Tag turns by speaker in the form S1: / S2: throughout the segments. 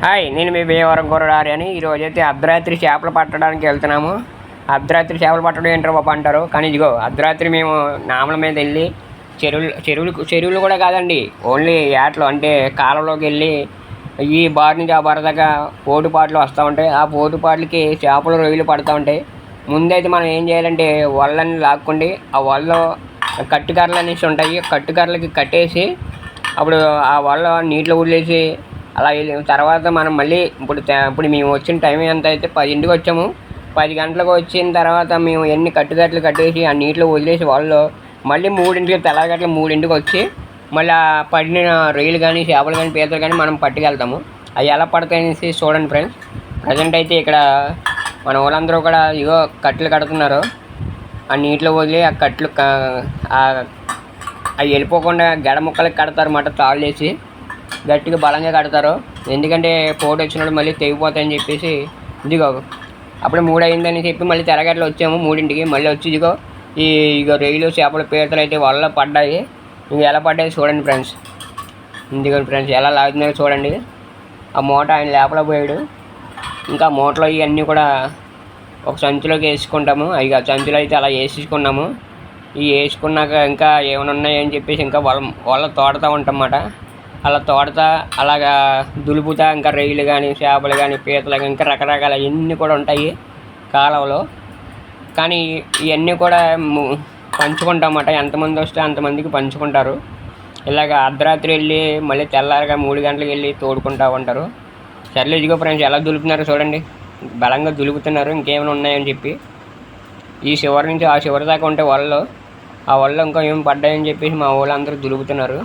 S1: Hi, నేను మీ భీమవరం కుర్రాడి అని. ఈరోజైతే అర్ధరాత్రి చేపలు పట్టడానికి వెళ్తున్నాము. అర్ధరాత్రి చేపలు పట్టడం ఏంటో బాబు అంటారు, కానీ ఇదిగో అర్ధరాత్రి మేము నామల మీద వెళ్ళి చెరువులు కూడా కాదండి, ఓన్లీ ఏటలు అంటే కాలంలోకి వెళ్ళి ఈ బారి నుంచి ఆ బారి దాకా పోటుపాట్లు వస్తూ ఉంటాయి. ఆ పోటుపాట్లకి చేపలు రొయ్యలు పడుతూ ఉంటాయి. ముందైతే మనం ఏం చేయాలంటే వలని లాక్కుండి ఆ వలలో కట్టుకర్రలు అనేసి ఉంటాయి, కట్టుకర్రలకి కట్టేసి అప్పుడు ఆ వల నీటిలో వదిలేసి అలా తర్వాత మనం మళ్ళీ ఇప్పుడు మేము వచ్చిన టైం ఎంత అయితే 10ంటికి వచ్చాము. 10 గంటలకు వచ్చిన తర్వాత మేము ఎన్ని కట్టుకట్లు కట్టేసి ఆ నీటిలో వదిలేసి వాళ్ళు మళ్ళీ 3ంటికి తెల్లగట్ల 3ంటికి వచ్చి మళ్ళీ ఆ పడిన రొయ్యలు కానీ చేపలు కానీ పీతలు కానీ మనం పట్టుకెళ్తాము. అవి ఎలా పడతాయనేసి చూడండి ఫ్రెండ్స్. ప్రజెంట్ అయితే ఇక్కడ మన వాళ్ళందరూ కూడా ఇగో కట్టలు కడుతున్నారు. ఆ నీటిలో వదిలి ఆ కట్లు అవి వెళ్ళిపోకుండా గడ ముక్కలకి కడతారు అన్నమాట. తాళ్ళు వేసి గట్టిగా బలంగా కడతారు, ఎందుకంటే పోటు వచ్చినప్పుడు మళ్ళీ తెగిపోతాయని చెప్పేసి. ఇదిగో అప్పుడే 3 అయిందని చెప్పి మళ్ళీ తెరగట్లు వచ్చాము 3ంటికి. మళ్ళీ వచ్చి ఇగో రొయ్యలు చేపలు పీతలు అయితే వల్ల పడ్డాయి. ఇవి ఎలా పడ్డాయి చూడండి ఫ్రెండ్స్. ఇదిగోండి ఫ్రెండ్స్, ఎలా లాగుతున్నాయో చూడండి. ఆ మూట ఆయన లేపల పోయాడు. ఇంకా మూటలో ఇవన్నీ కూడా ఒక సంచిలోకి వేసుకుంటాము. ఇక సంచిలో అయితే అలా వేసుకున్నాము. ఇవి వేసుకున్నాక ఇంకా ఏమైనా ఉన్నాయని చెప్పేసి ఇంకా వాళ్ళ తోడుతూ ఉంటాం అన్నమాట. అలా తోడతా అలాగా దులుపుతా ఇంకా రొయ్యలు కానీ చేపలు కానీ పీతలు కానీ ఇంకా రకరకాల ఇవన్నీ కూడా ఉంటాయి కాలంలో. కానీ ఇవన్నీ కూడా పంచుకుంటాం అన్నమాట. ఎంతమంది వస్తే అంతమందికి పంచుకుంటారు. ఇలాగ అర్ధరాత్రి వెళ్ళి మళ్ళీ తెల్లారగా 3 గంటలకు వెళ్ళి తోడుకుంటూ ఉంటారు. సర్లే ఇదిగో ఫ్రెండ్స్, ఎలా దులుపుతున్నారో చూడండి. బలంగా దులుపుతున్నారు ఇంకేమైనా ఉన్నాయని చెప్పి. ఈ చివరి నుంచి ఆ చివరి దాకా ఉంటే ఆ వల్ల ఇంకా ఏమి పడ్డాయని చెప్పేసి మా వాళ్ళందరూ దులుపుతున్నారు.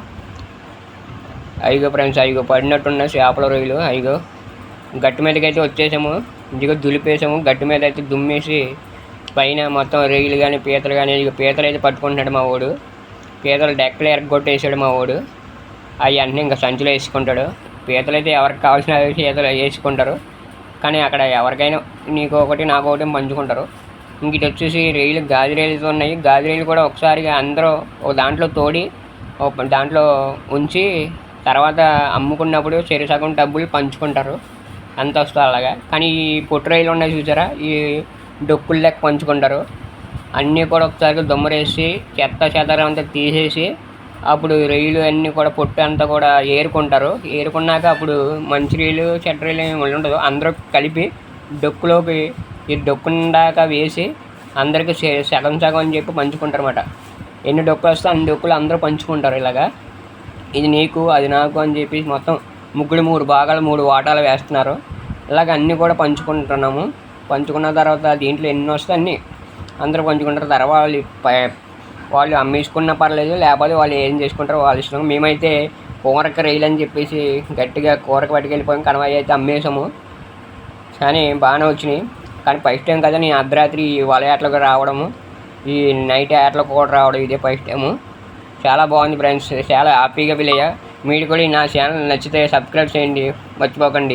S1: ఫ్రెండ్స్, పడినట్టున్న చేపల రొయ్యలు గట్టి మీదకి అయితే వచ్చేసాము. దులిపేసాము. గట్టి మీద అయితే దుమ్మేసి పైన మొత్తం రొయ్యలు కానీ పీతలు కానీ పీతలు అయితే పట్టుకుంటున్నాడు మా వాడు. పీతలు డెక్కలు ఎరగొట్టేసాడు మా వాడు. అవి అన్నీ ఇంకా సంచిలో వేసుకుంటాడు. పీతలు అయితే ఎవరికి కావాల్సిన పీతలు వేసుకుంటారు, కానీ అక్కడ ఎవరికైనా నీకు ఒకటి నాకు ఒకటి పంచుకుంటారు. ఇంక ఇటు వచ్చేసి రొయ్యలు గాజు రొయ్యలతో ఉన్నాయి. గాజు రొయ్యలు కూడా ఒకసారిగా అందరూ ఒక దాంట్లో తోడి దాంట్లో ఉంచి తర్వాత అమ్ముకున్నప్పుడు సగం డబ్బులు పంచుకుంటారు. అంత వస్తుంది అలాగా. కానీ ఈ పొట్టు రొయ్యలు ఉన్నాయి చూసారా, ఈ డొక్కులు లెక్క పంచుకుంటారు. అన్నీ కూడా ఒకసారిగా దుమ్మరేసి చెత్త చెదారం అంతా తీసేసి అప్పుడు రొయ్యలు అన్నీ కూడా పొట్టు అంతా కూడా ఏరుకుంటారు. ఏరుకున్నాక అప్పుడు మంచి రొయ్యలు చెడ్డ రొయ్యలు ఏమి ఉండదు, అందరూ కలిపి డొక్కులోకి ఈ డొక్కుందాకా వేసి అందరికీ సగం అని చెప్పి పంచుకుంటారు అన్నమాట. ఎన్ని డొక్కులు వస్తే అన్ని డొక్కులు అందరూ పంచుకుంటారు. ఇలాగా ఇది నీకు అది నాకు అని చెప్పి మొత్తం 3 భాగాలు 3 వాటాలు వేస్తున్నారు. ఇలాగ అన్నీ కూడా పంచుకుంటున్నాము. పంచుకున్న తర్వాత దీంట్లో ఎన్ని వస్తే అన్నీ అందరూ పంచుకుంటారు. తర్వాత వాళ్ళు అమ్మేసుకున్నా పర్లేదు, లేకపోతే వాళ్ళు ఏం చేసుకుంటారో వాళ్ళ ఇష్టం. మేమైతే కూరక రొయ్యలు అని చెప్పేసి గట్టిగా కూరకు పట్టుకెళ్ళిపోయాం. కనవాయి అయితే అమ్మేసాము. కానీ బాగానే వచ్చినాయి. కానీ ఫస్ట్ టైం కదా నేను అర్ధరాత్రి వల ఏటలకు రావడము, ఈ నైట్ ఏటలకు కూడా రావడం ఇదే ఫస్ట్ టైము. చాలా బాగుంది ఫ్రెండ్స్, చాలా హ్యాపీగా ఫీల్ అయ్యా. మీరు కూడా నా ఛానల్ నచ్చితే సబ్స్క్రైబ్ చేయండి, మర్చిపోకండి.